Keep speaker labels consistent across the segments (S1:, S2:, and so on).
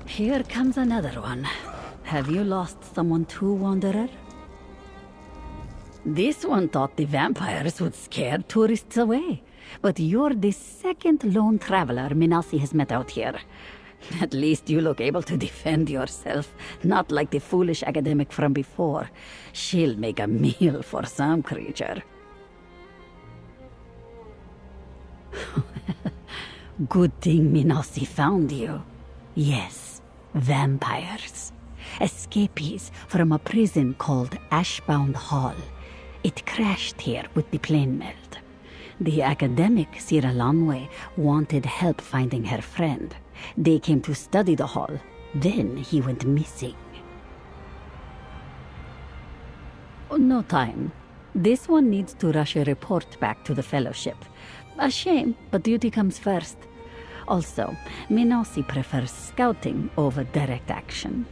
S1: Here comes another one. Have you lost someone too, Wanderer? This one thought the vampires would scare tourists away. But you're the second lone traveler Minasi has met out here. At least you look able to defend yourself, not like the foolish academic from before. She'll make a meal for some creature. Good thing Minasi found you. Yes, vampires. Escapees from a prison called Ashbound Hall. It crashed here with the plane melt. The academic Sirilonwe wanted help finding her friend. They came to study the hall. Then he went missing. No time. This one needs to rush a report back to the Fellowship. A shame, but duty comes first. Also, Minasi prefers scouting over direct action.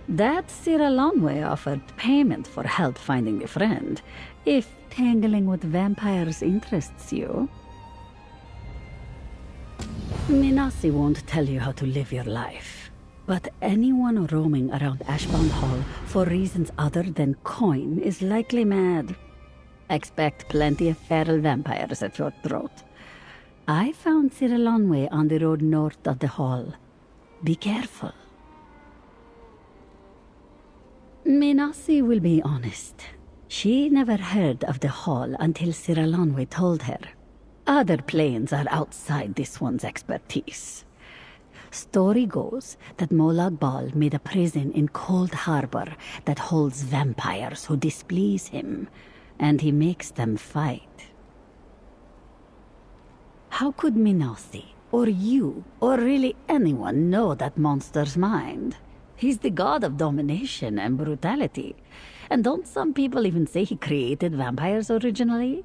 S1: That Sirilonwe offered payment for help finding the friend, if tangling with vampires interests you. Minasi won't tell you how to live your life, but anyone roaming around Ashbound Hall for reasons other than coin is likely mad. Expect plenty of feral vampires at your throat. I found Sirilonwe on the road north of the hall. Be careful. Minasi will be honest. She never heard of the hall until Sirilonwe told her. Other planes are outside this one's expertise. Story goes that Molag Bal made a prison in Cold Harbor that holds vampires who displease him, and he makes them fight. How could Minasi, or you, or really anyone know that monster's mind? He's the god of domination and brutality. And don't some people even say he created vampires originally?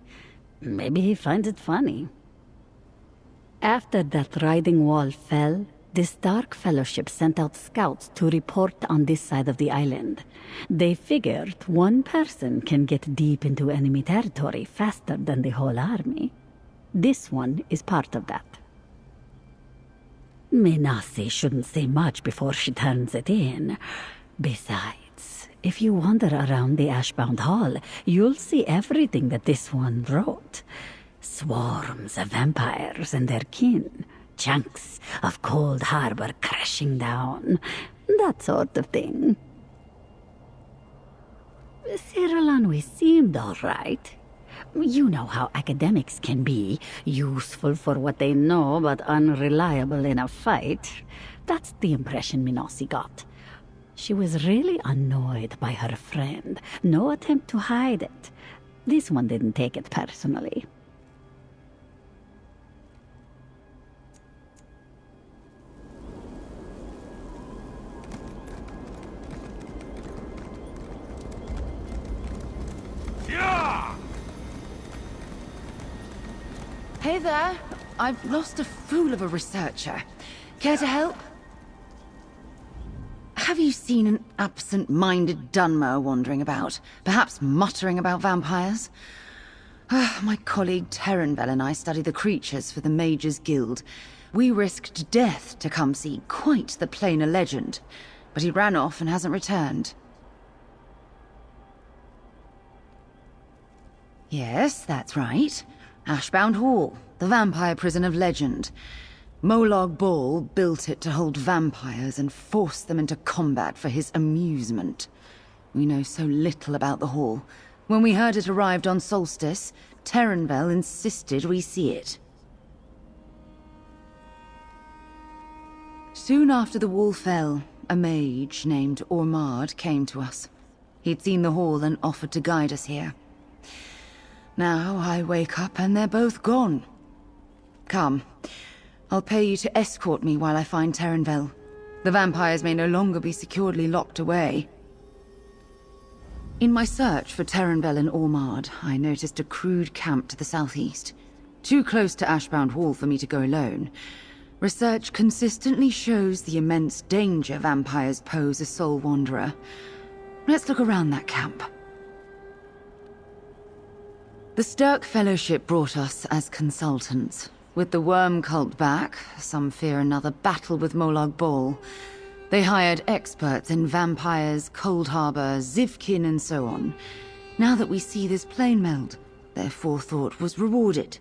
S1: Maybe he finds it funny. After that riding wall fell, the Stark Fellowship sent out scouts to report on this side of the island. They figured one person can get deep into enemy territory faster than the whole army. This one is part of that. Minasi shouldn't say much before she turns it in. Besides, if you wander around the Ashbound Hall, you'll see everything that this one wrote. Swarms of vampires and their kin. Chunks of Cold Harbor crashing down. That sort of thing. Sirilonwe seemed all right. You know how academics can be, useful for what they know, but unreliable in a fight. That's the impression Minasi got. She was really annoyed by her friend. No attempt to hide it. This one didn't take it personally.
S2: Hey there. I've lost a fool of a researcher. Care to help? Have you seen an absent-minded Dunmer wandering about, perhaps muttering about vampires? My colleague Terinvel and I study the creatures for the Mage's Guild. We risked death to come see quite the plainer legend, but he ran off and hasn't returned. Yes, that's right. Ashbound Hall, the vampire prison of legend. Molag Bal built it to hold vampires and force them into combat for his amusement. We know so little about the hall. When we heard it arrived on Solstice, Terinvel insisted we see it. Soon after the wall fell, a mage named Ormard came to us. He'd seen the hall and offered to guide us here. Now I wake up and they're both gone. Come, I'll pay you to escort me while I find Terinvel. The vampires may no longer be securely locked away. In my search for Terinvel and Ormard, I noticed a crude camp to the southeast. Too close to Ashbound Hall for me to go alone. Research consistently shows the immense danger vampires pose a soul wanderer. Let's look around that camp. The Stark Fellowship brought us as consultants. With the worm cult back, some fear another battle with Molag Bal. They hired experts in vampires, Cold Harbor, Zivkin, and so on. Now that we see this plane meld, their forethought was rewarded.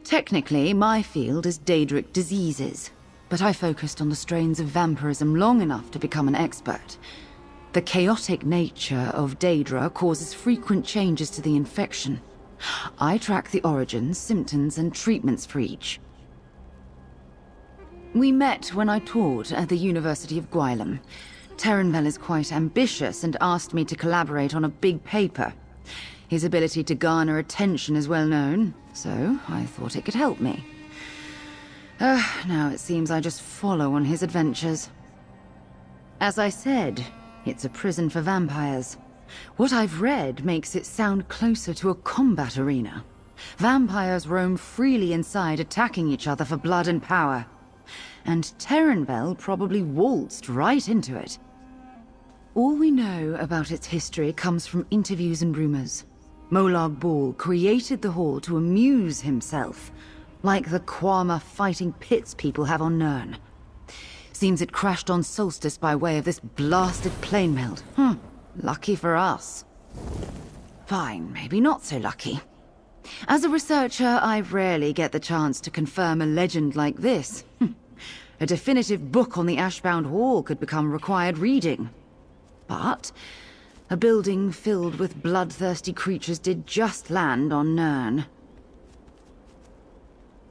S2: Technically, my field is Daedric diseases, but I focused on the strains of vampirism long enough to become an expert. The chaotic nature of Daedra causes frequent changes to the infection. I track the origins, symptoms, and treatments for each. We met when I taught at the University of Gwylem. Terinvel is quite ambitious and asked me to collaborate on a big paper. His ability to garner attention is well known, so I thought it could help me. Now it seems I just follow on his adventures. As I said, it's a prison for vampires. What I've read makes it sound closer to a combat arena. Vampires roam freely inside, attacking each other for blood and power. And Terinvel probably waltzed right into it. All we know about its history comes from interviews and rumors. Molag Bal created the hall to amuse himself, like the Kwama fighting pits people have on Nirn. Seems it crashed on Solstice by way of this blasted plane meld. Lucky for us. Fine, maybe not so lucky. As a researcher, I rarely get the chance to confirm a legend like this. A definitive book on the Ashbound Hall could become required reading. But a building filled with bloodthirsty creatures did just land on Nirn.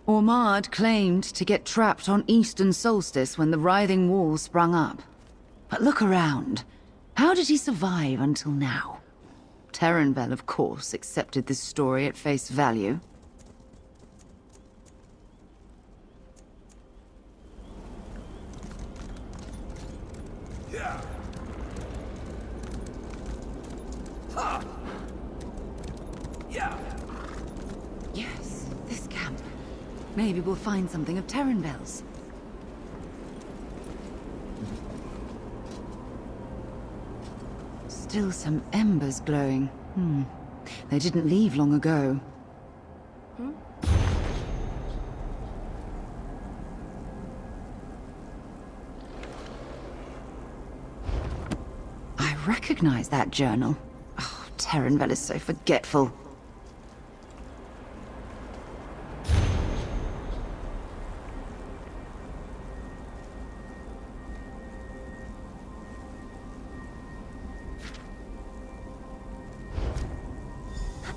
S2: Ormard claimed to get trapped on Eastern Solstice when the writhing wall sprung up. But look around. How did he survive until now? Terinvel, of course, accepted this story at face value.
S3: Yeah. Ha. Yeah.
S2: Yes, this camp. Maybe we'll find something of Terinvel's. Still some embers glowing. They didn't leave long ago. I recognize that journal. Oh, Terinvel is so forgetful.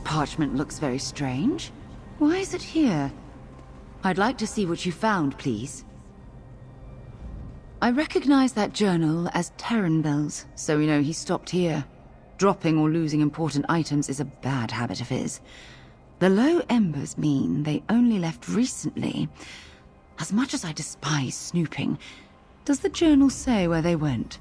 S2: Parchment looks very strange. Why is it here? I'd like to see what you found, please. I recognize that journal as Terinvel's, so we know he stopped here. Dropping or losing important items is a bad habit of his. The low embers mean they only left recently. As much as I despise snooping, does the journal say where they went?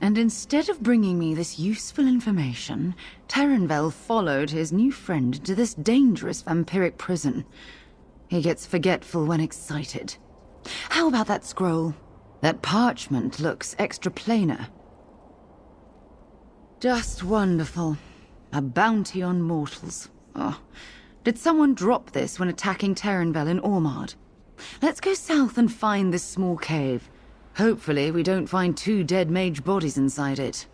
S2: And instead of bringing me this useful information, Terinvel followed his new friend to this dangerous vampiric prison. He gets forgetful when excited. How about that scroll? That parchment looks extra planar. Just wonderful. A bounty on mortals. Oh, did someone drop this when attacking Terinvel in Ormard? Let's go south and find this small cave. Hopefully, we don't find 2 dead mage bodies inside it.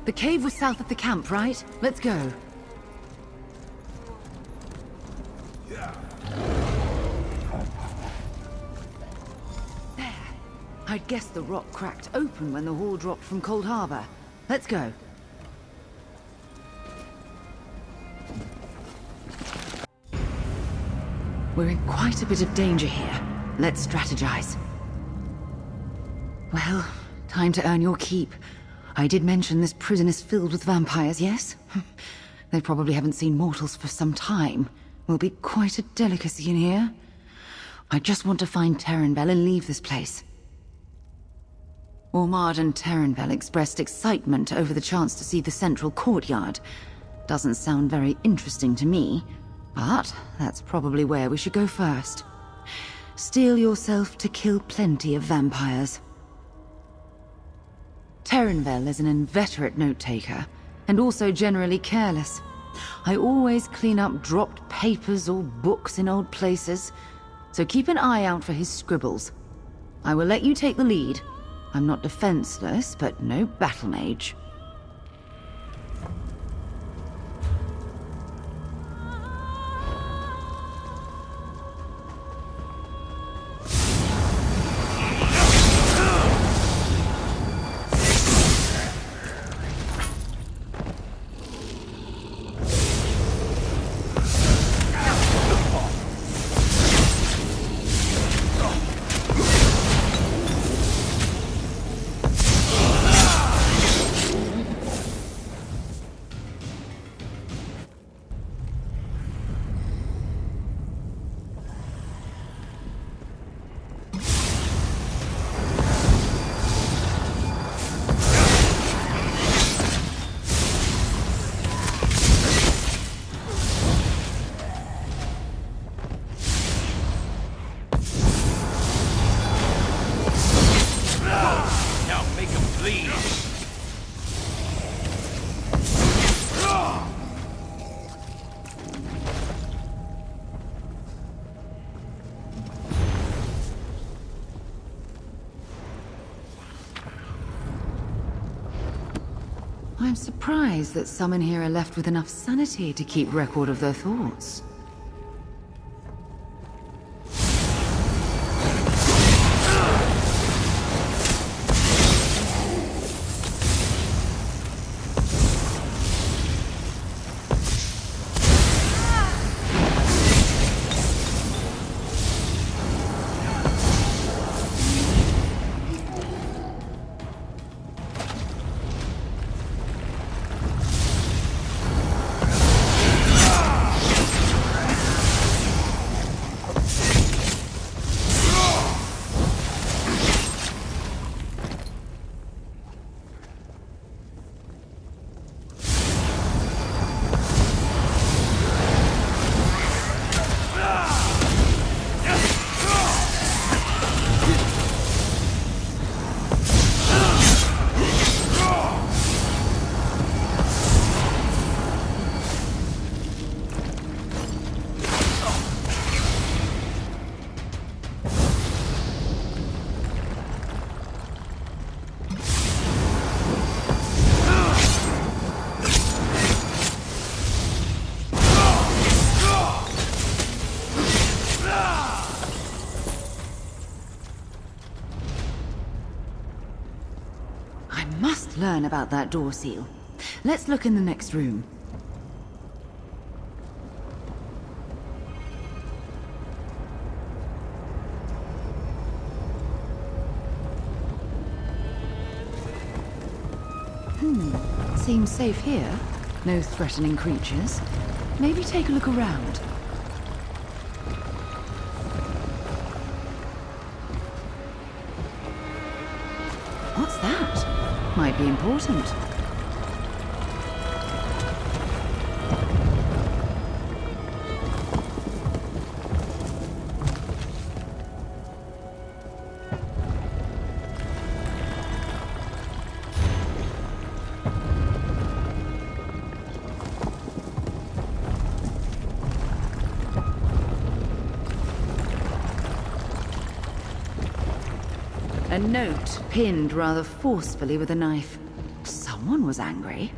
S2: The cave was south of the camp, right? Let's go.
S3: Yeah.
S2: There. I'd guess the rock cracked open when the hall dropped from Cold Harbor. Let's go. We're in quite a bit of danger here. Let's strategize. Well, time to earn your keep. I did mention this prison is filled with vampires, yes? They probably haven't seen mortals for some time. Will be quite a delicacy in here. I just want to find Terinvel and leave this place. Ormard and Terinvel expressed excitement over the chance to see the central courtyard. Doesn't sound very interesting to me, but that's probably where we should go first. Steel yourself to kill plenty of vampires. Terinvel is an inveterate note-taker, and also generally careless. I always clean up dropped papers or books in old places, so keep an eye out for his scribbles. I will let you take the lead. I'm not defenseless, but no battle mage. I'm surprised that some in here are left with enough sanity to keep record of their thoughts. Learn about that door seal. Let's look in the next room. Seems safe here. No threatening creatures. Maybe take a look around. What's that? Might be important. A note pinned rather forcefully with a knife. Someone was angry.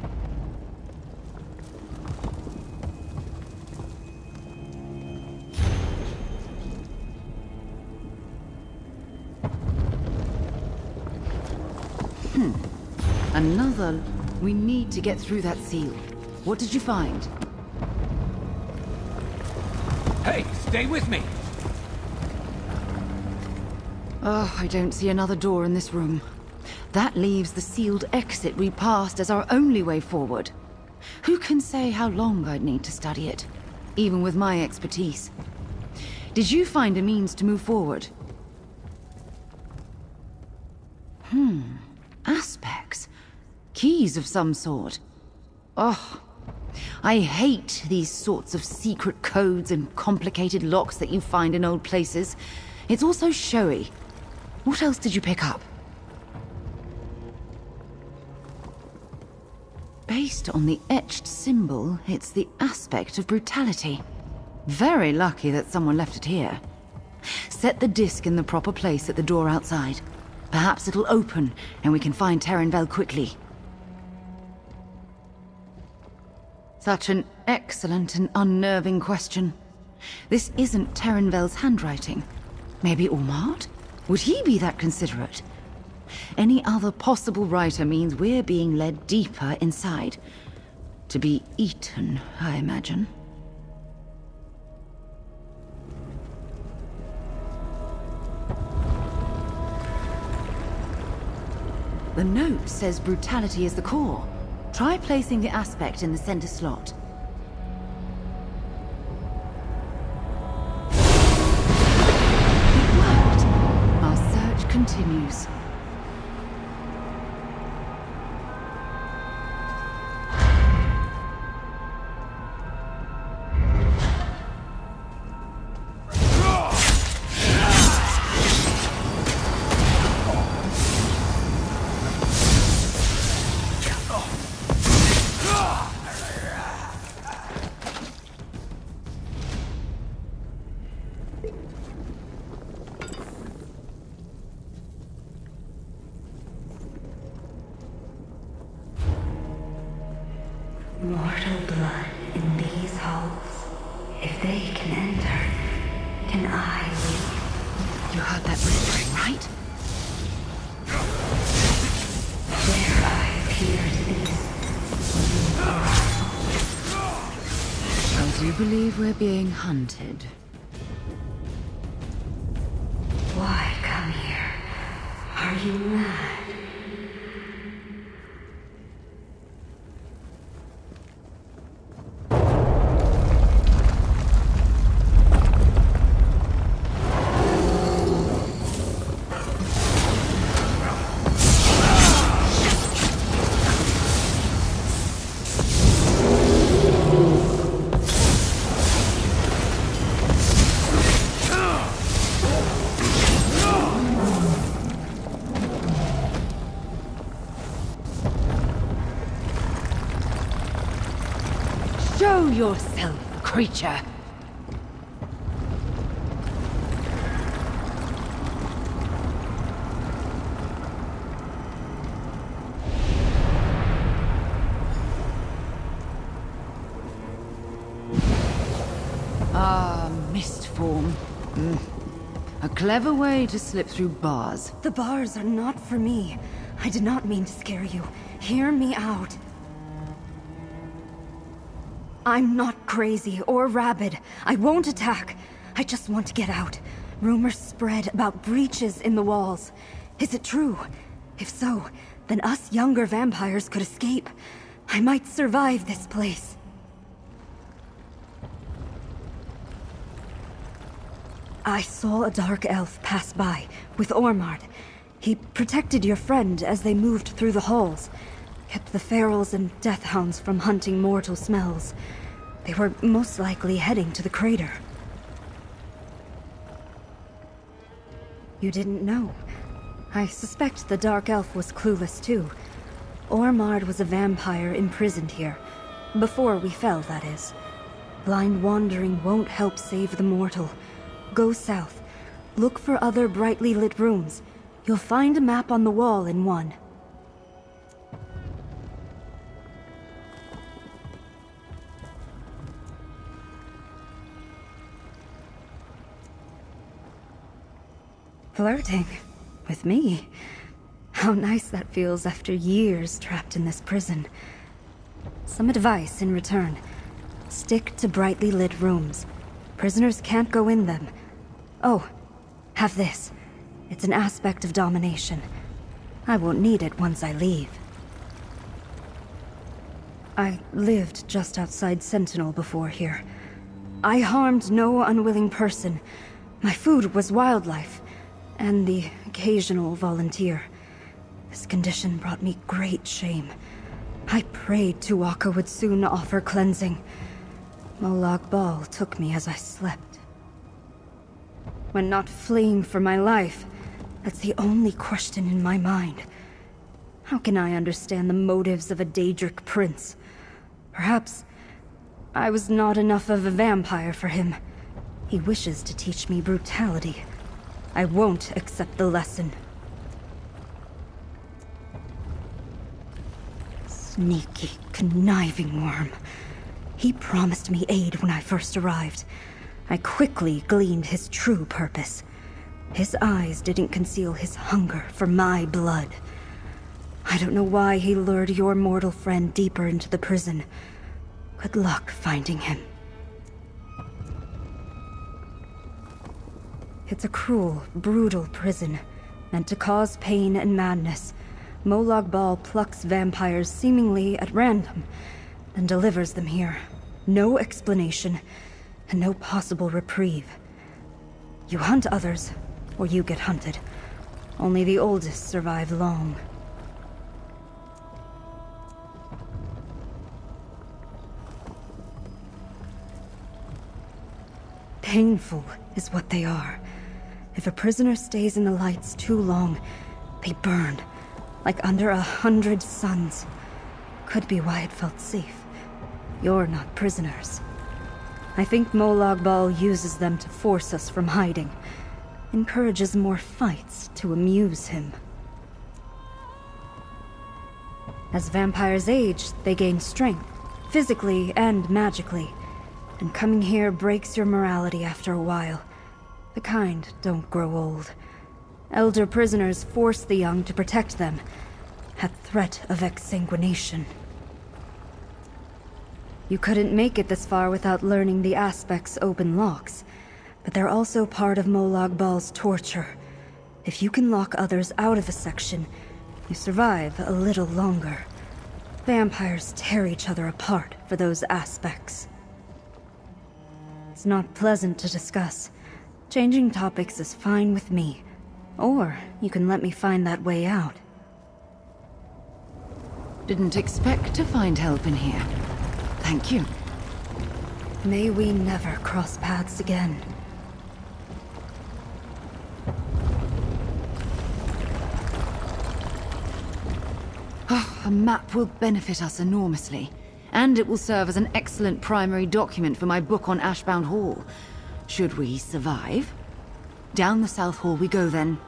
S2: Another. We need to get through that seal. What did you find?
S4: Hey, stay with me!
S2: Oh, I don't see another door in this room. That leaves the sealed exit we passed as our only way forward. Who can say how long I'd need to study it, even with my expertise? Did you find a means to move forward? Aspects. Keys of some sort. Oh, I hate these sorts of secret codes and complicated locks that you find in old places. It's all so showy. What else did you pick up? Based Based on the etched symbol, it's the aspect of brutality. Very lucky that someone left it here. Set the disc in the proper place at the door outside. Perhaps it'll open, and we can find Terinvel quickly. Such an excellent and unnerving question. This isn't Terinvel's handwriting. Maybe Ormard? Would he be that considerate? Any other possible writer means we're being led deeper inside. To be eaten, I imagine. The note says brutality is the core. Try placing the aspect in the center slot. It worked. Our search continues.
S5: Mortal blood in these halls. If they can enter, can I leave?
S2: You heard that whispering, right?
S5: Their eyes peer to these.
S2: I do believe we're being hunted.
S5: Why come here? Are you mad?
S2: Show yourself, creature! Ah, mist form. A clever way to slip through bars.
S5: The bars are not for me. I did not mean to scare you. Hear me out. I'm not crazy or rabid. I won't attack. I just want to get out. Rumors spread about breaches in the walls. Is it true? If so, then us younger vampires could escape. I might survive this place. I saw a dark elf pass by, with Ormard. He protected your friend as they moved through the halls. Kept the ferals and death hounds from hunting mortal smells. They were most likely heading to the crater. You didn't know. I suspect the dark elf was clueless too. Ormard was a vampire imprisoned here. Before we fell, that is. Blind wandering won't help save the mortal. Go south. Look for other brightly lit rooms. You'll find a map on the wall in one. Flirting? With me? How nice that feels after years trapped in this prison. Some advice in return. Stick to brightly lit rooms. Prisoners can't go in them. Oh, have this. It's an aspect of domination. I won't need it once I leave. I lived just outside Sentinel before here. I harmed no unwilling person. My food was wildlife. And the occasional volunteer. This condition brought me great shame. I prayed Tuatha would soon offer cleansing. Molag Bal took me as I slept. When not fleeing for my life, that's the only question in my mind. How can I understand the motives of a Daedric prince? Perhaps I was not enough of a vampire for him. He wishes to teach me brutality. I won't accept the lesson. Sneaky, conniving worm. He promised me aid when I first arrived. I quickly gleaned his true purpose. His eyes didn't conceal his hunger for my blood. I don't know why he lured your mortal friend deeper into the prison. Good luck finding him. It's a cruel, brutal prison, meant to cause pain and madness. Molag Bal plucks vampires seemingly at random, then delivers them here. No explanation, and no possible reprieve. You hunt others, or you get hunted. Only the oldest survive long. Painful is what they are. If a prisoner stays in the lights too long, they burn, like under 100 suns. Could be why it felt safe. You're not prisoners. I think Molag Bal uses them to force us from hiding. Encourages more fights to amuse him. As vampires age, they gain strength, physically and magically. And coming here breaks your morality after a while. The kind don't grow old. Elder prisoners force the young to protect them, at threat of exsanguination. You couldn't make it this far without learning the aspect's open locks, but they're also part of Molag Bal's torture. If you can lock others out of a section, you survive a little longer. Vampires tear each other apart for those aspects. It's not pleasant to discuss. Changing topics is fine with me. Or you can let me find that way out.
S2: Didn't expect to find help in here. Thank you.
S5: May we never cross paths again.
S2: A map will benefit us enormously, and it will serve as an excellent primary document for my book on Ashbound Hall. Should we survive? Down the South Hall we go then.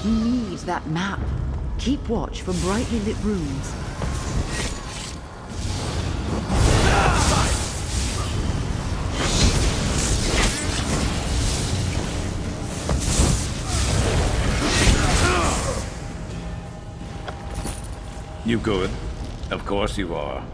S2: We need that map. Keep watch for brightly lit rooms.
S6: You good? Of course you are.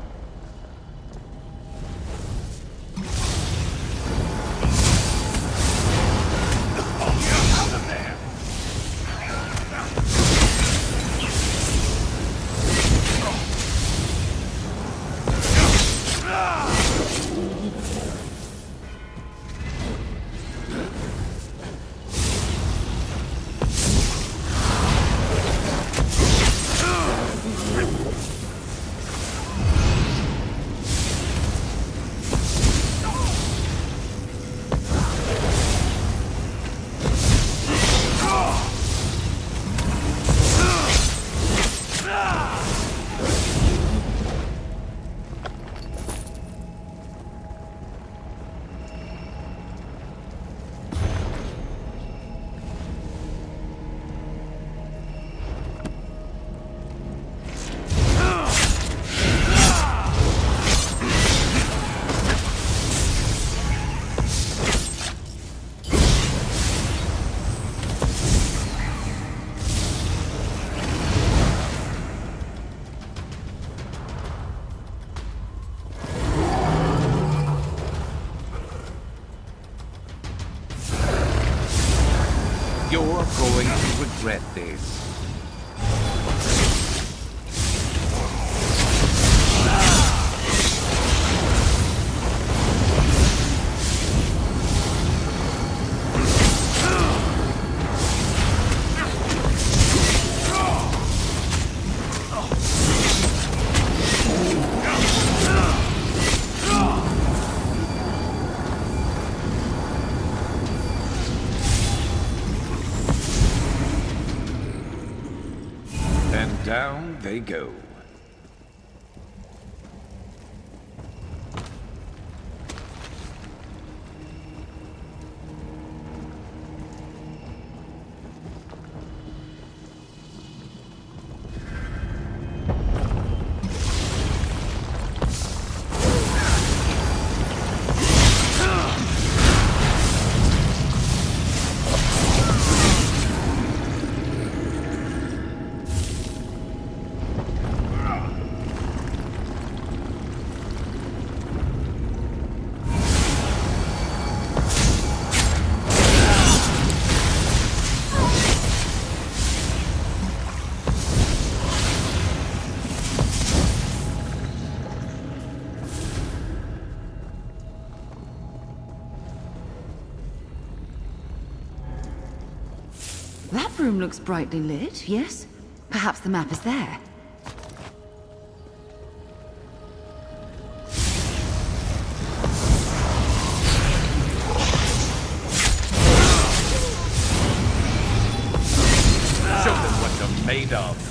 S6: You're going to regret this. Down they go.
S2: That room looks brightly lit, yes? Perhaps the map is there.
S6: Show them what you're made of.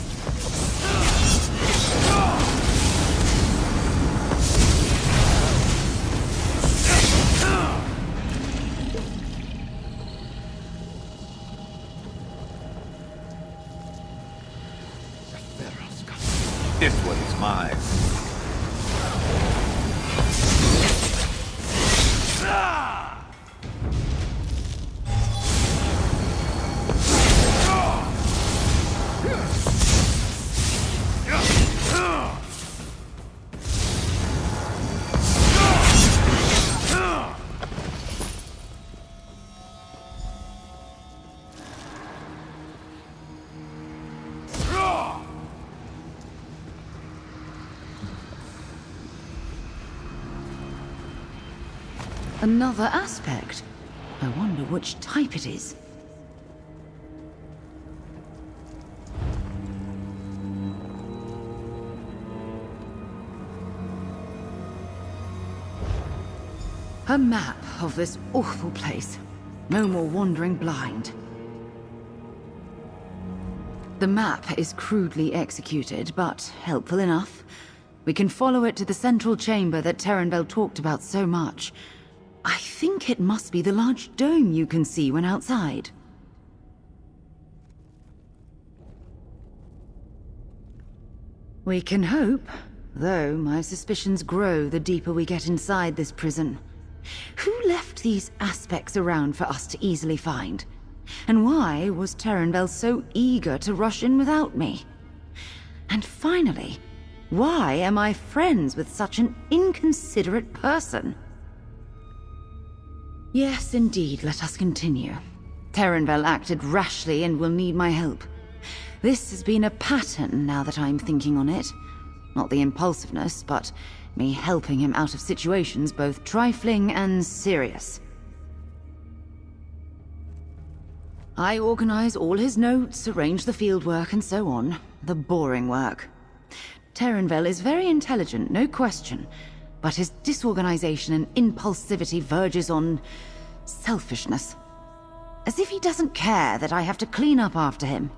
S6: This one is mine.
S2: Another aspect. I wonder which type it is. A map of this awful place. No more wandering blind. The map is crudely executed, but helpful enough. We can follow it to the central chamber that Terinvel talked about so much. I think it must be the large dome you can see when outside. We can hope, though my suspicions grow the deeper we get inside this prison. Who left these aspects around for us to easily find? And why was Terinvel so eager to rush in without me? And finally, why am I friends with such an inconsiderate person? Yes, indeed, let us continue. Terinvel acted rashly and will need my help. This has been a pattern now that I'm thinking on it. Not the impulsiveness, but me helping him out of situations both trifling and serious. I organize all his notes, arrange the fieldwork, and so on. The boring work. Terinvel is very intelligent, no question, but his disorganization and impulsivity verges on selfishness. As if he doesn't care that I have to clean up after him.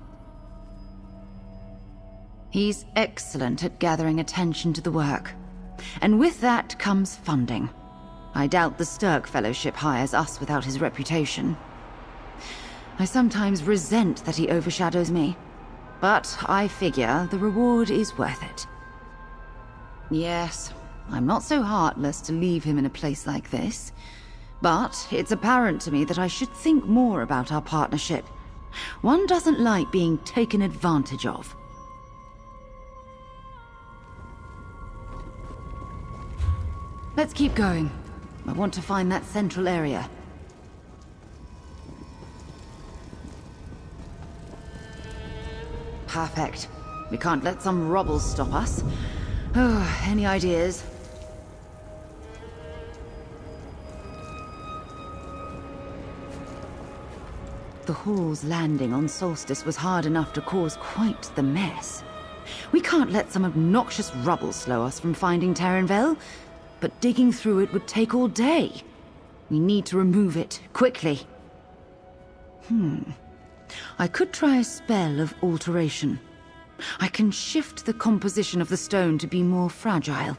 S2: He's excellent at gathering attention to the work. And with that comes funding. I doubt the Sturk Fellowship hires us without his reputation. I sometimes resent that he overshadows me, but I figure the reward is worth it. Yes, I'm not so heartless to leave him in a place like this, but it's apparent to me that I should think more about our partnership. One doesn't like being taken advantage of. Let's keep going. I want to find that central area. Perfect. We can't let some rubble stop us. Oh, any ideas? The hall's landing on Solstice was hard enough to cause quite the mess. We can't let some obnoxious rubble slow us from finding Terinvel, but digging through it would take all day. We need to remove it, quickly. I could try a spell of alteration. I can shift the composition of the stone to be more fragile.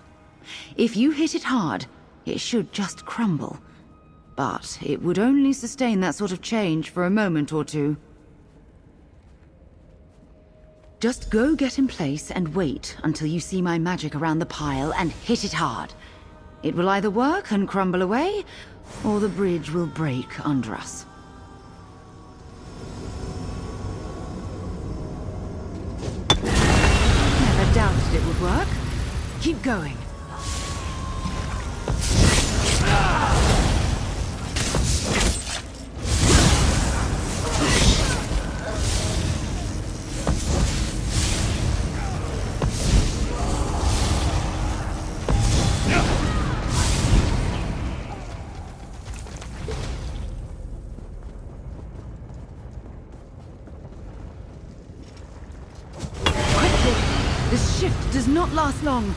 S2: If you hit it hard, it should just crumble. But it would only sustain that sort of change for a moment or two. Just go get in place and wait until you see my magic around the pile and hit it hard. It will either work and crumble away, or the bridge will break under us. Never doubted it would work. Keep going. This shift does not last long.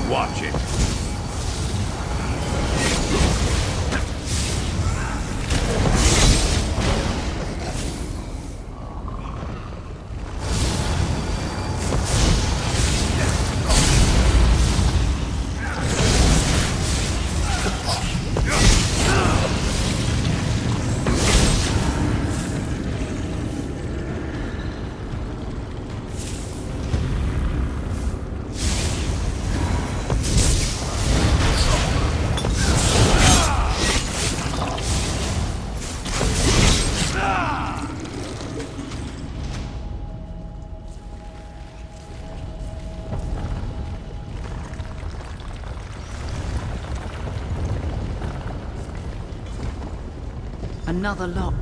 S6: Watch it.
S2: Another lock.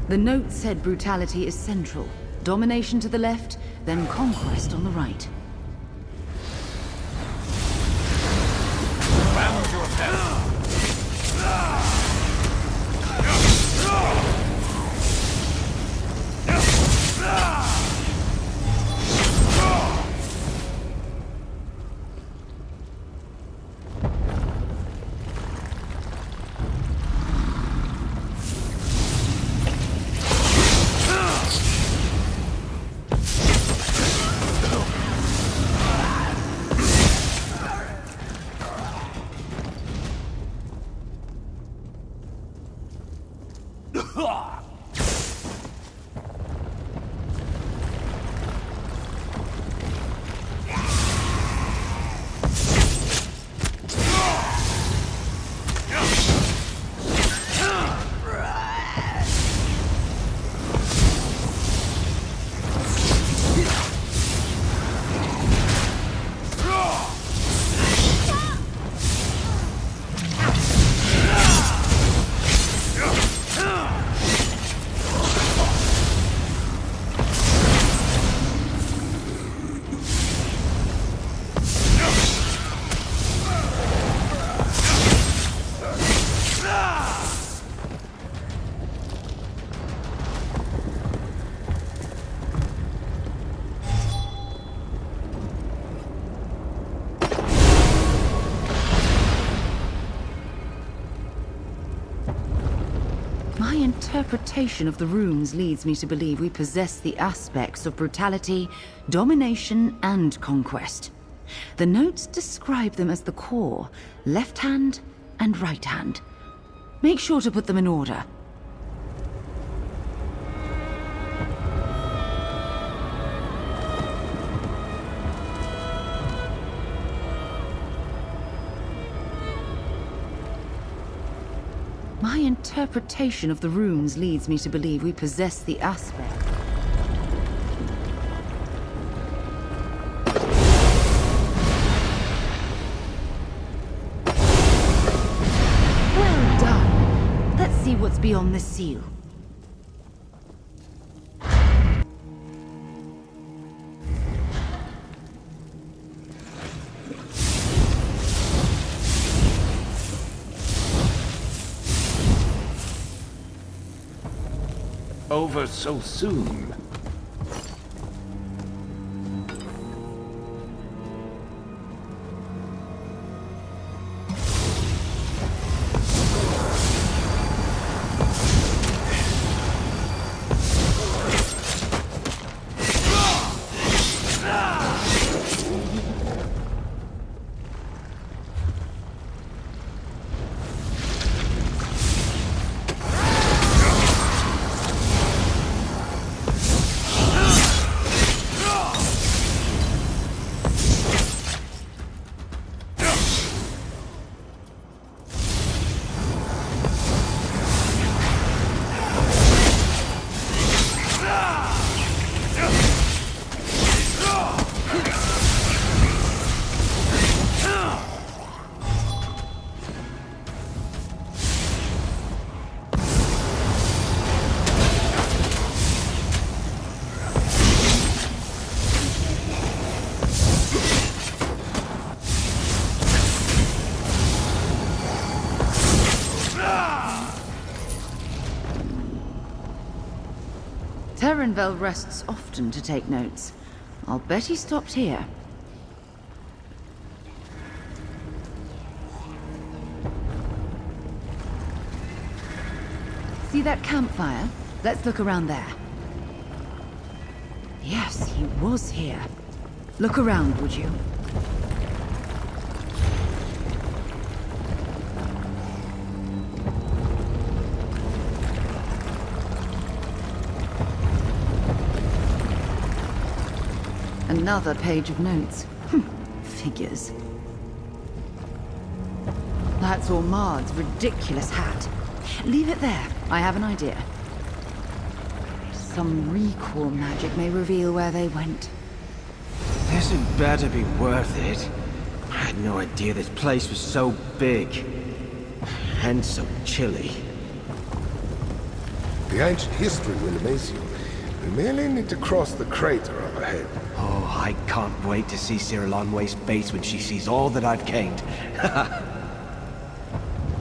S2: The note said brutality is central. Domination to the left, then conquest on the right.
S6: Found your death.
S2: My interpretation of the runes leads me to believe we possess the aspects of brutality, domination, and conquest. The notes describe them as the core, left hand and right hand. Make sure to put them in order. My interpretation of the runes leads me to believe we possess the aspect. Well done. Let's see what's beyond this seal.
S6: Over so soon.
S2: Terinvel rests often to take notes. I'll bet he stopped here. See that campfire? Let's look around there. Yes, he was here. Look around, would you? Another page of notes. Figures. That's Ormard's ridiculous hat. Leave it there. I have an idea. Some recall magic may reveal where they went.
S7: This had better be worth it. I had no idea this place was so big. And so chilly.
S3: The ancient history will amaze you. We merely need to cross the crater up ahead.
S7: Oh, I can't wait to see Sirilonwe's face when she sees all that I've gained.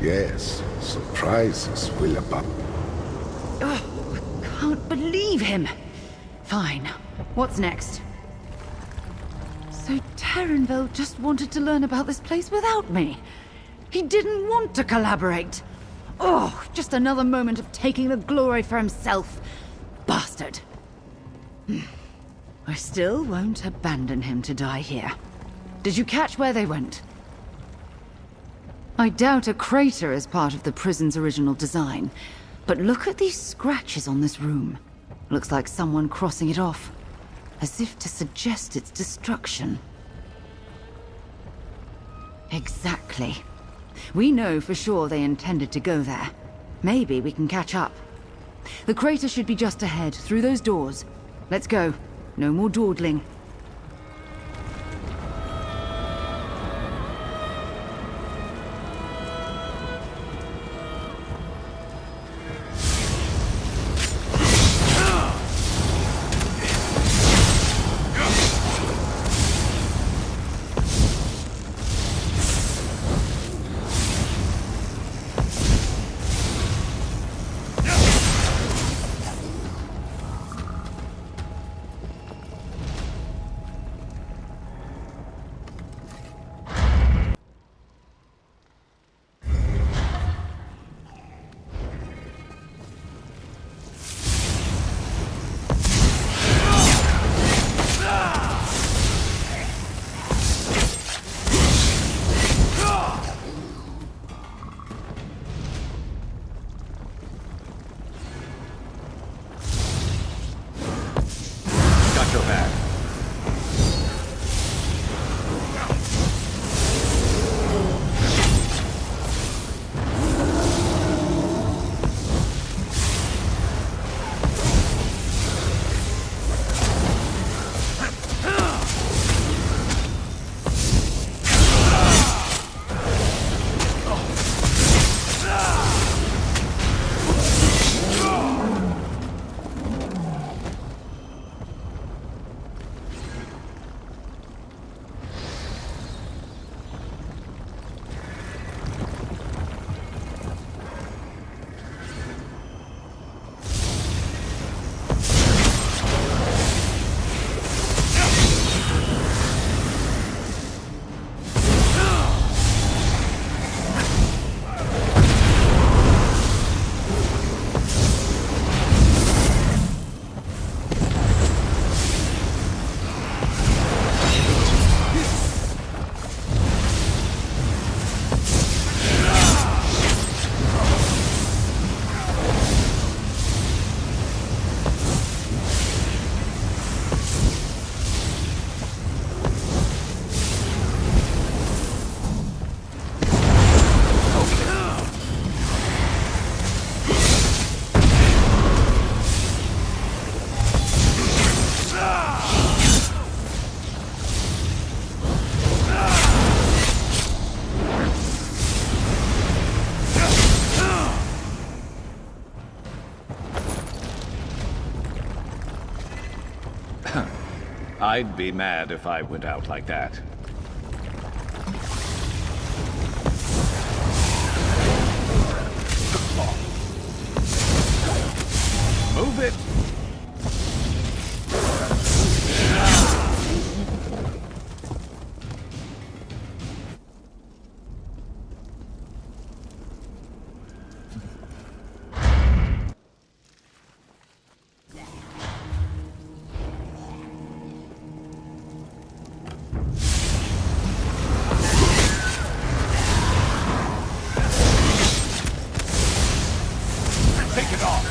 S3: Yes, surprises will abound.
S2: Oh, I can't believe him. Fine. What's next? So Terinvel just wanted to learn about this place without me. He didn't want to collaborate. Oh, just another moment of taking the glory for himself. Bastard. I still won't abandon him to die here. Did you catch where they went? I doubt a crater is part of the prison's original design, but look at these scratches on this room. Looks like someone crossing it off, as if to suggest its destruction. Exactly. We know for sure they intended to go there. Maybe we can catch up. The crater should be just ahead, through those doors. Let's go. No more dawdling.
S6: I'd be mad if I went out like that. Move it! Take it off!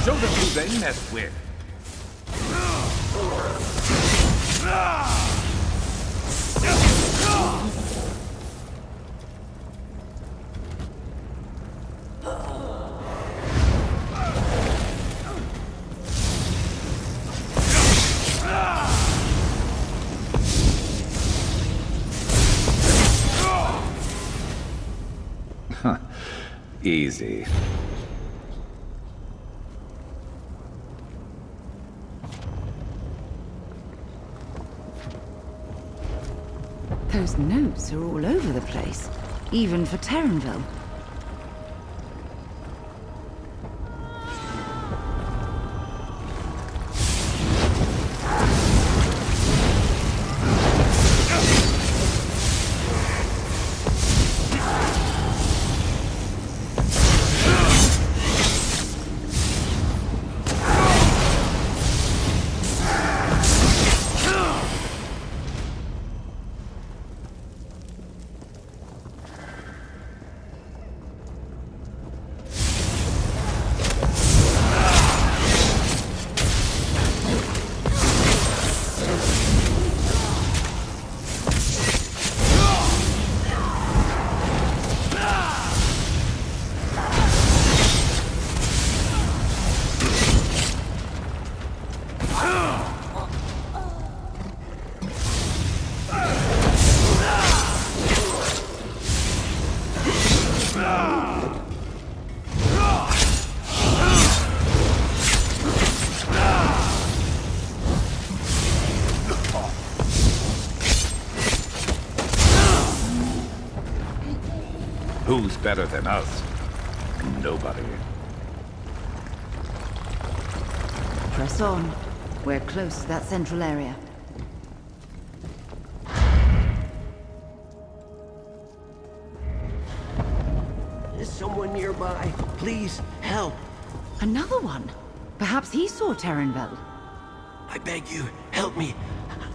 S6: Show them who they mess with. Easy.
S2: Those notes are all over the place, even for Terinvel.
S6: Who's better than us? Nobody.
S2: Press on. We're close to that central area.
S8: Is someone nearby? Please, help.
S2: Another one. Perhaps he saw Terinvel.
S8: I beg you, help me.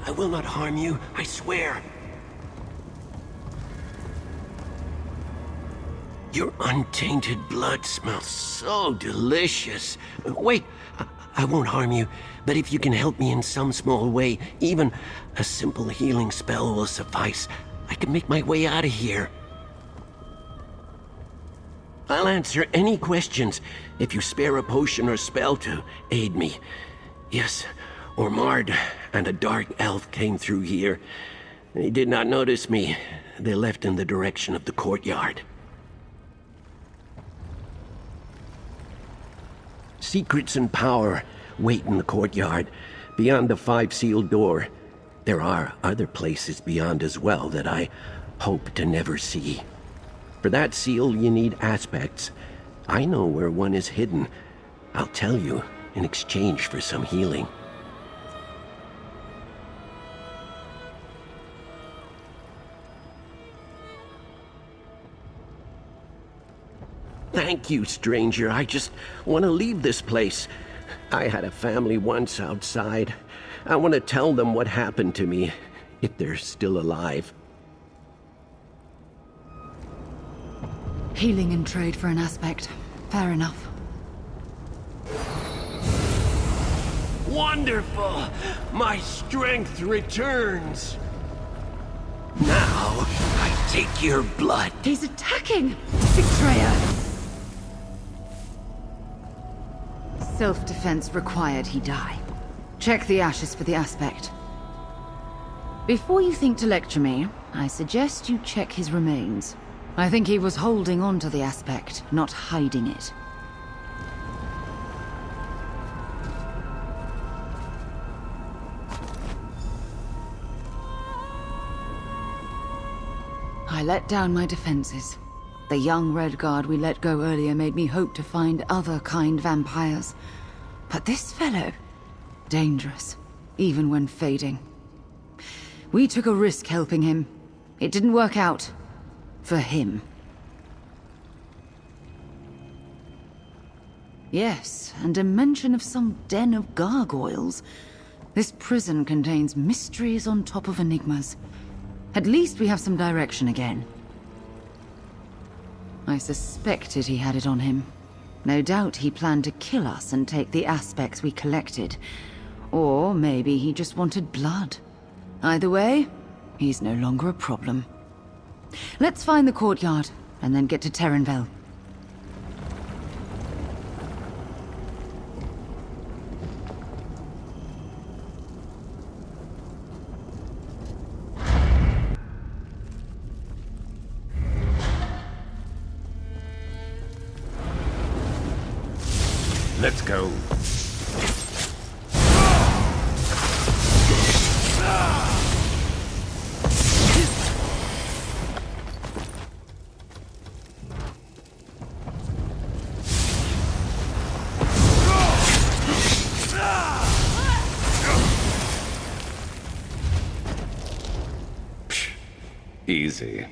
S8: I will not harm you, I swear. Your untainted blood smells so delicious. Wait, I won't harm you, but if you can help me in some small way, even a simple healing spell will suffice. I can make my way out of here. I'll answer any questions if you spare a potion or spell to aid me. Yes, Ormard and a dark elf came through here. They did not notice me. They left in the direction of the courtyard. Secrets and power wait in the courtyard, beyond the 5-sealed door. There are other places beyond as well that I hope to never see. For that seal, you need aspects. I know where one is hidden. I'll tell you in exchange for some healing. Thank you, stranger. I just want to leave this place. I had a family once outside. I want to tell them what happened to me, if they're still alive.
S2: Healing in trade for an aspect. Fair enough.
S8: Wonderful! My strength returns! Now, I take your blood.
S2: He's attacking! Betrayer! Self-defense required he die. Check the ashes for the aspect. Before you think to lecture me, I suggest you check his remains. I think he was holding on to the aspect, not hiding it. I let down my defenses. The young Red Guard we let go earlier made me hope to find other kind vampires. But this fellow... dangerous, even when fading. We took a risk helping him. It didn't work out. For him. Yes, and a mention of some den of gargoyles. This prison contains mysteries on top of enigmas. At least we have some direction again. I suspected he had it on him. No doubt he planned to kill us and take the aspects we collected. Or maybe he just wanted blood. Either way, he's no longer a problem. Let's find the courtyard, and then get to Terinvel.
S3: Let's go.
S6: Easy.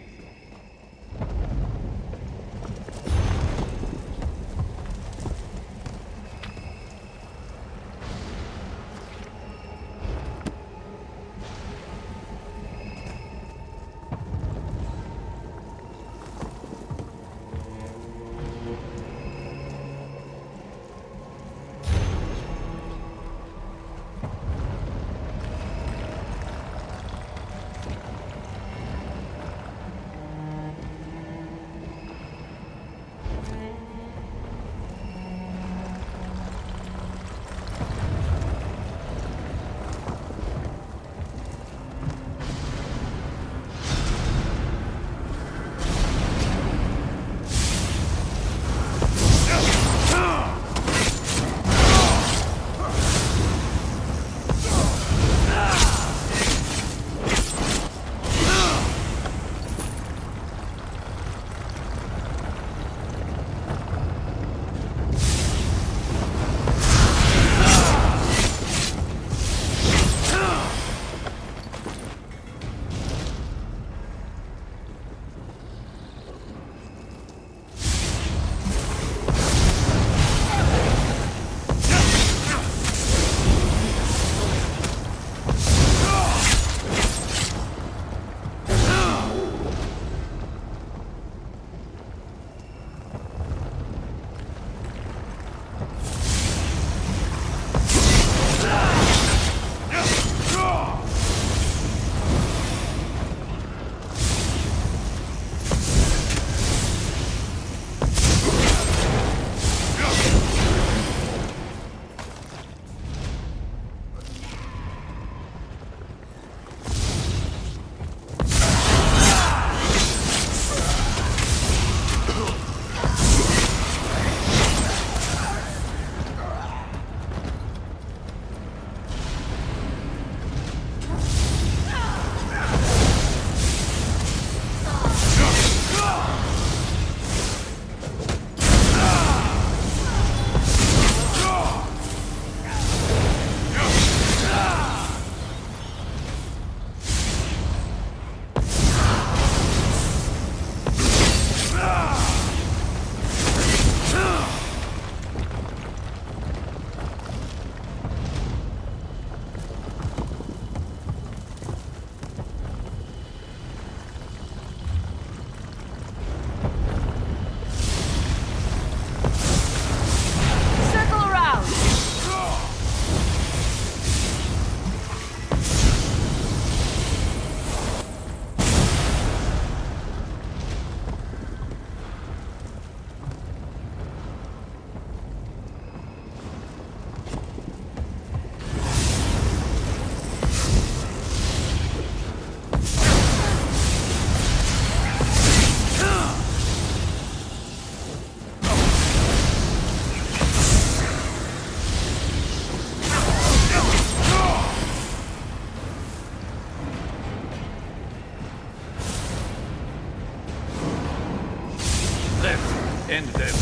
S6: end them.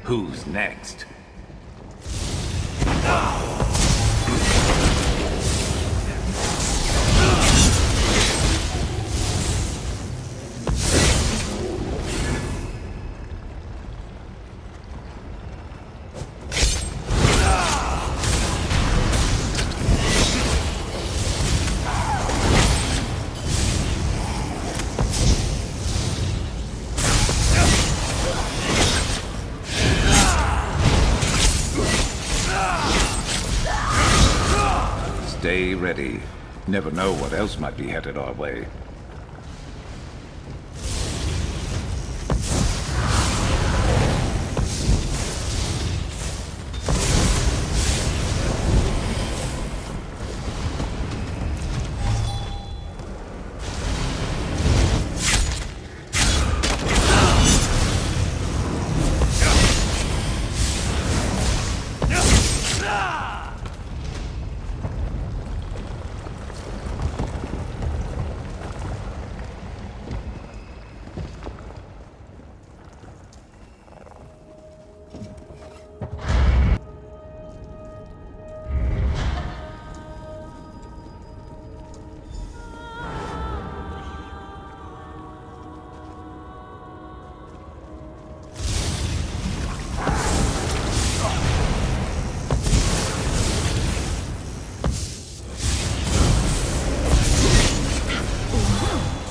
S4: Who's next? Stay ready. Never know what else might be headed our way.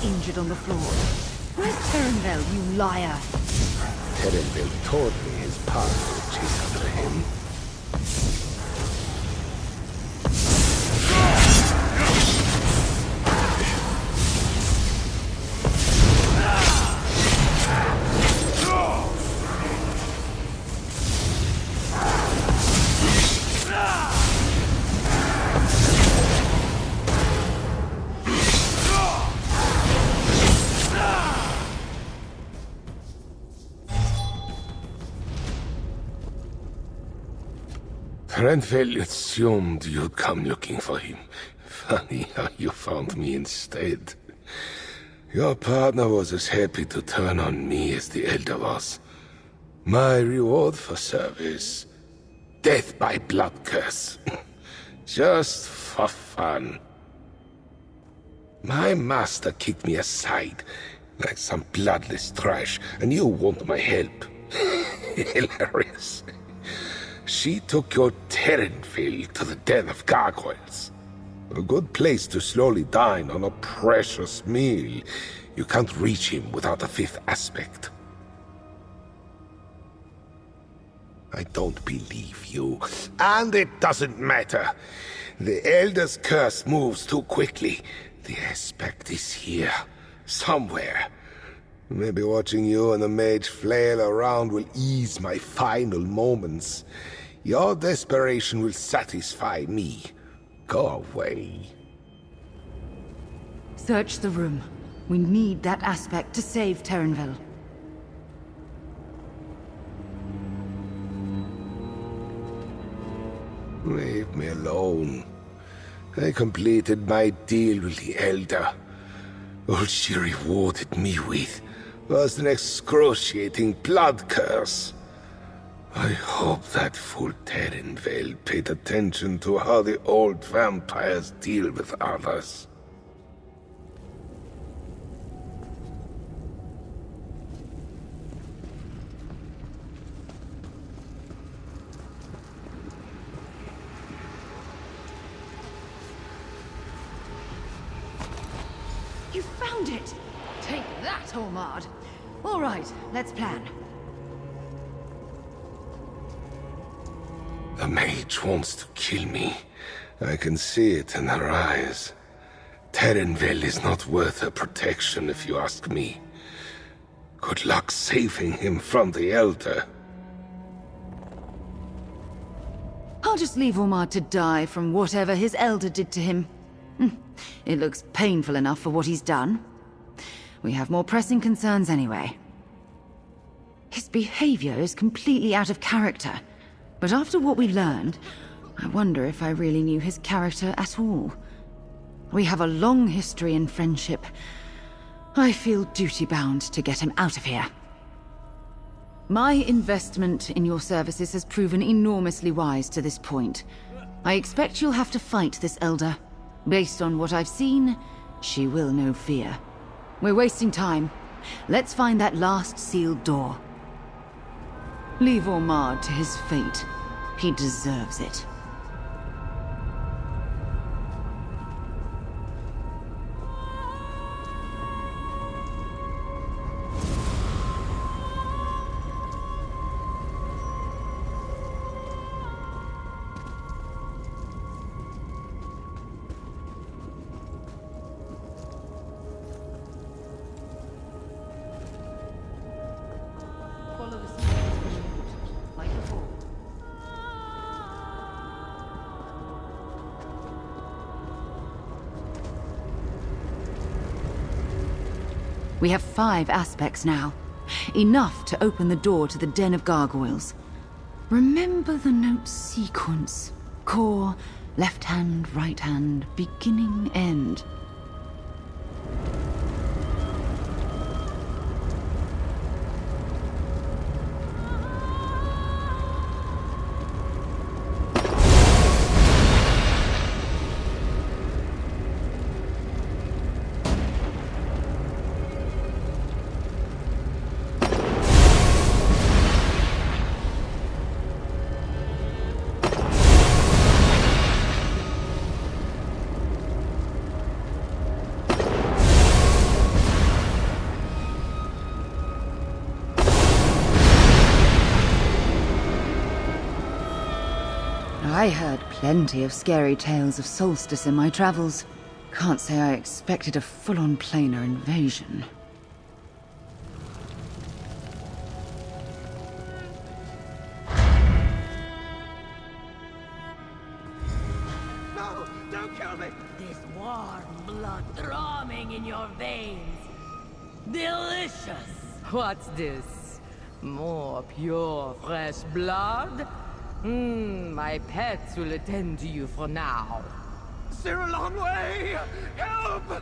S2: Injured on the floor. Where's Terinvel, you liar?
S3: Terinvel told me his path would chase after him. Terinvel assumed you'd come looking for him. Funny how you found me instead. Your partner was as happy to turn on me as the Elder was. My reward for service. Death by blood curse. Just for fun. My master kicked me aside, like some bloodless trash, and you want my help. Hilarious. She took your Terinvel to the den of gargoyles. A good place to slowly dine on a precious meal. You can't reach him without a fifth aspect. I don't believe you. And it doesn't matter. The Elder's curse moves too quickly. The aspect is here. Somewhere. Maybe watching you and the mage flail around will ease my final moments. Your desperation will satisfy me. Go away.
S2: Search the room. We need that aspect to save Terinvel.
S3: Leave me alone. I completed my deal with the Elder. All she rewarded me with was an excruciating blood curse. I hope that fool Terinvel paid attention to how the old vampires deal with others.
S2: You found it! Take that, Ormard! All right, let's plan.
S3: The mage wants to kill me. I can see it in her eyes. Terinvel is not worth her protection, if you ask me. Good luck saving him from the Elder.
S2: I'll just leave Ormard to die from whatever his elder did to him. It looks painful enough for what he's done. We have more pressing concerns anyway. His behavior is completely out of character. But after what we learned, I wonder if I really knew his character at all. We have a long history in friendship. I feel duty-bound to get him out of here. My investment in your services has proven enormously wise to this point. I expect you'll have to fight this Elder. Based on what I've seen, she will know fear. We're wasting time. Let's find that last sealed door. Leave Ormard to his fate. He deserves it. We have 5 aspects now. Enough to open the door to the Den of Gargoyles. Remember the note sequence. Core, left hand, right hand, beginning, end. I heard plenty of scary tales of Solstice in my travels. Can't say I expected a full-on planar invasion.
S3: No, don't kill me!
S1: This warm blood throbbing in your veins. Delicious.
S9: What's this? More pure, fresh blood? My pets will attend to you for now.
S3: Sirilonwe! Help!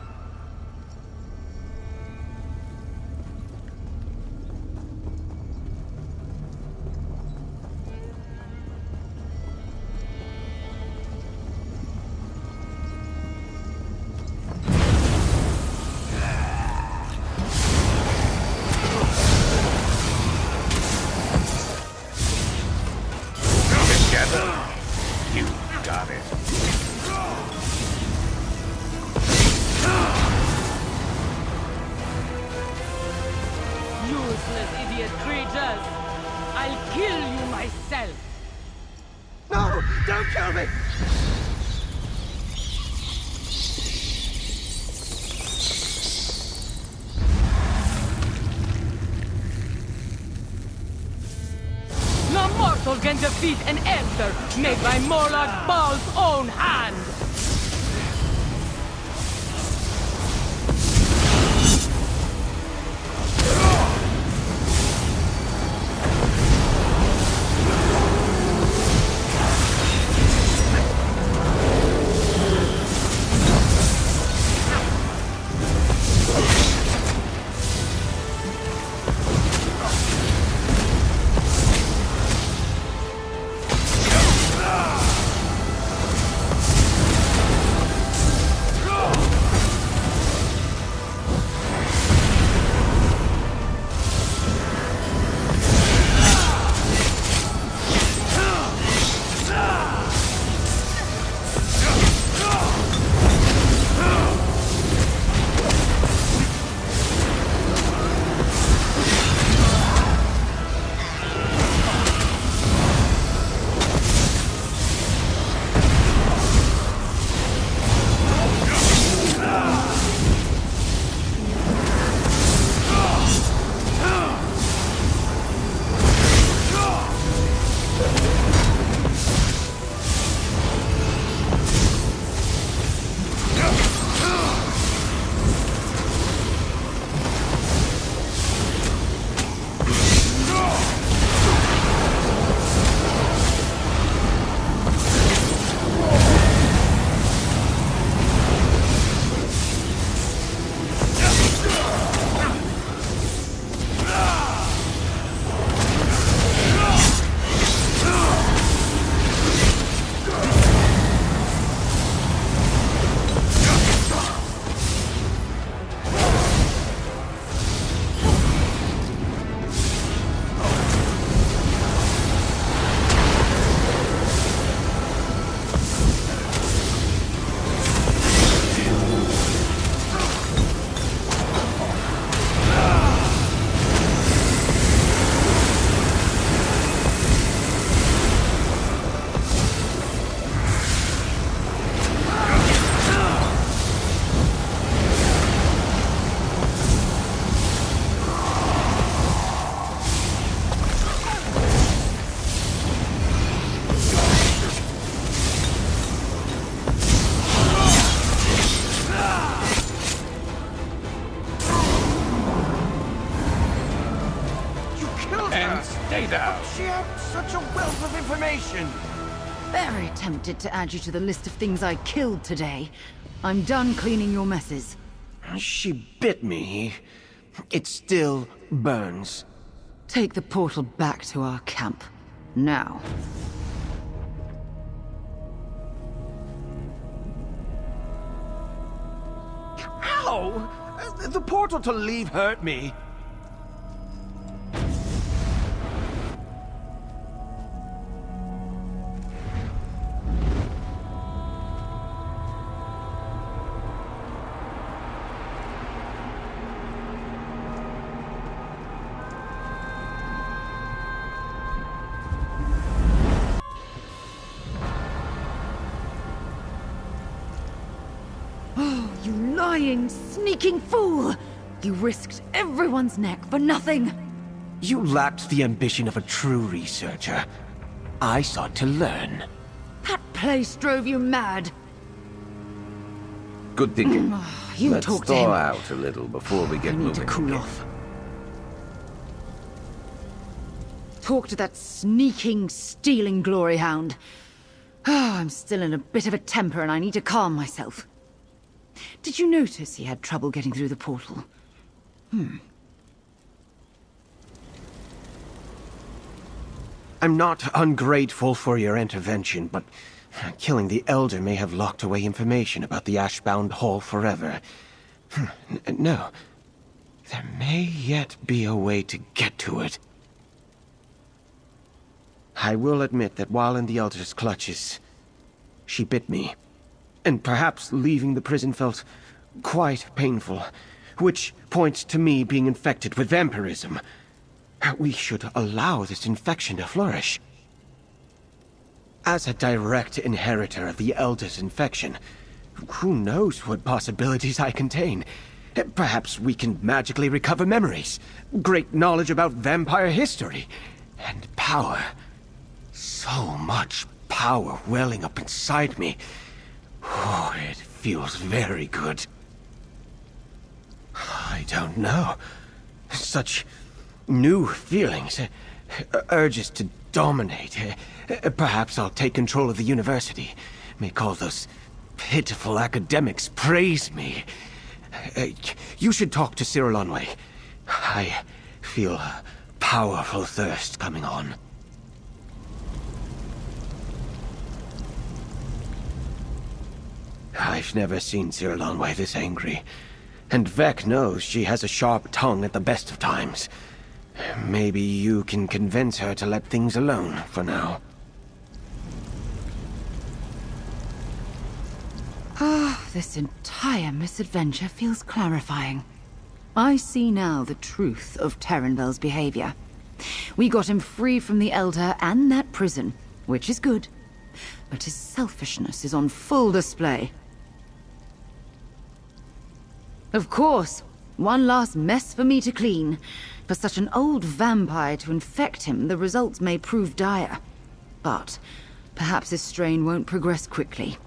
S4: You got it.
S9: Useless idiot creatures! I'll kill you myself!
S3: No! Don't kill me!
S9: No mortal can defeat an elder made by Morlock Ball's own hand!
S2: tempted to add you to the list of things I killed today. I'm done cleaning your messes.
S7: She bit me. It still burns.
S2: Take the portal back to our camp. Now.
S7: Ow! The portal to leave hurt me.
S2: You lying, sneaking fool! You risked everyone's neck for nothing!
S7: You lacked the ambition of a true researcher. I sought to learn.
S2: That place drove you mad!
S4: Good thinking.
S2: You
S4: Let's
S2: talk to him.
S4: thaw out a little before we get
S2: I need
S4: moving
S2: to cool
S4: again.
S2: off. Talk to that sneaking, stealing glory hound. I'm still in a bit of a temper and I need to calm myself. Did you notice he had trouble getting through the portal?
S7: I'm not ungrateful for your intervention, but killing the Elder may have locked away information about the Ashbound Hall forever. No. There may yet be a way to get to it. I will admit that while in the Elder's clutches, she bit me. And perhaps leaving the prison felt quite painful, which points to me being infected with vampirism. We should allow this infection to flourish. As a direct inheritor of the Elder's infection, who knows what possibilities I contain? Perhaps we can magically recover memories, great knowledge about vampire history, and power. So much power welling up inside me. Oh, it feels very good. I don't know. Such new feelings, urges to dominate. Perhaps I'll take control of the university. Make all those pitiful academics praise me. You should talk to Sirilonwe. I feel a powerful thirst coming on. I've never seen Sirilonwe this angry. And Vec knows she has a sharp tongue at the best of times. Maybe you can convince her to let things alone for now.
S2: This entire misadventure feels clarifying. I see now the truth of Terinvel's behavior. We got him free from the Elder and that prison, which is good. But his selfishness is on full display. Of course, one last mess for me to clean. For such an old vampire to infect him, the results may prove dire. But perhaps his strain won't progress quickly.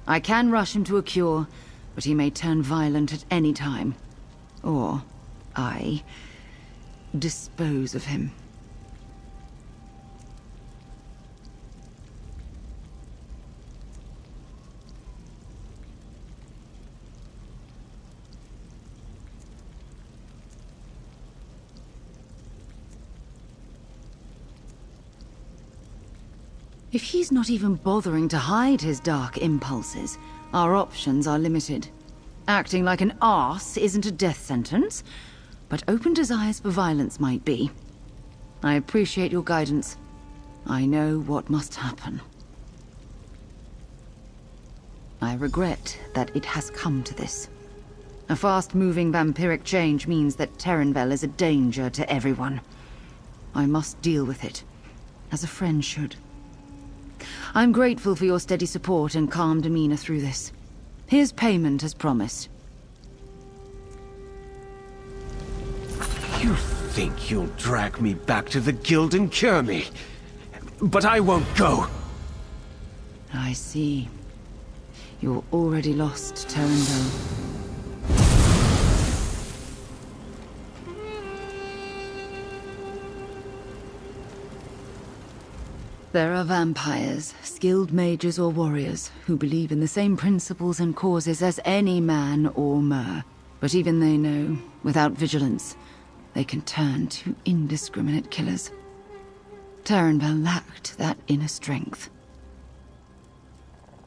S2: I can rush him to a cure, but he may turn violent at any time. Or I dispose of him. If he's not even bothering to hide his dark impulses, our options are limited. Acting like an arse isn't a death sentence, but open desires for violence might be. I appreciate your guidance. I know what must happen. I regret that it has come to this. A fast-moving vampiric change means that Terinvel is a danger to everyone. I must deal with it, as a friend should. I'm grateful for your steady support and calm demeanor through this. Here's payment as promised.
S7: You think you'll drag me back to the guild and cure me? But I won't go.
S2: I see. You're already lost, Terinvel. There are vampires, skilled mages or warriors, who believe in the same principles and causes as any man or mer. But even they know, without vigilance, they can turn to indiscriminate killers. Terinvel lacked that inner strength.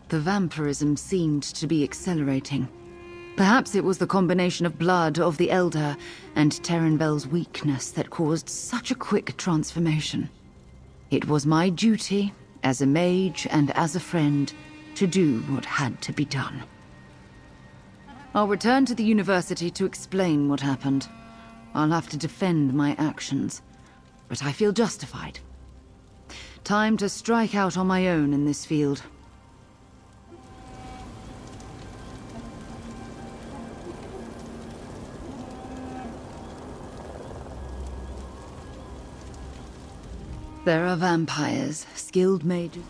S2: The vampirism seemed to be accelerating. Perhaps it was the combination of blood of the Elder and Terinvel's weakness that caused such a quick transformation. It was my duty, as a mage and as a friend, to do what had to be done. I'll return to the university to explain what happened. I'll have to defend my actions, but I feel justified. Time to strike out on my own in this field. There are vampires, skilled mages.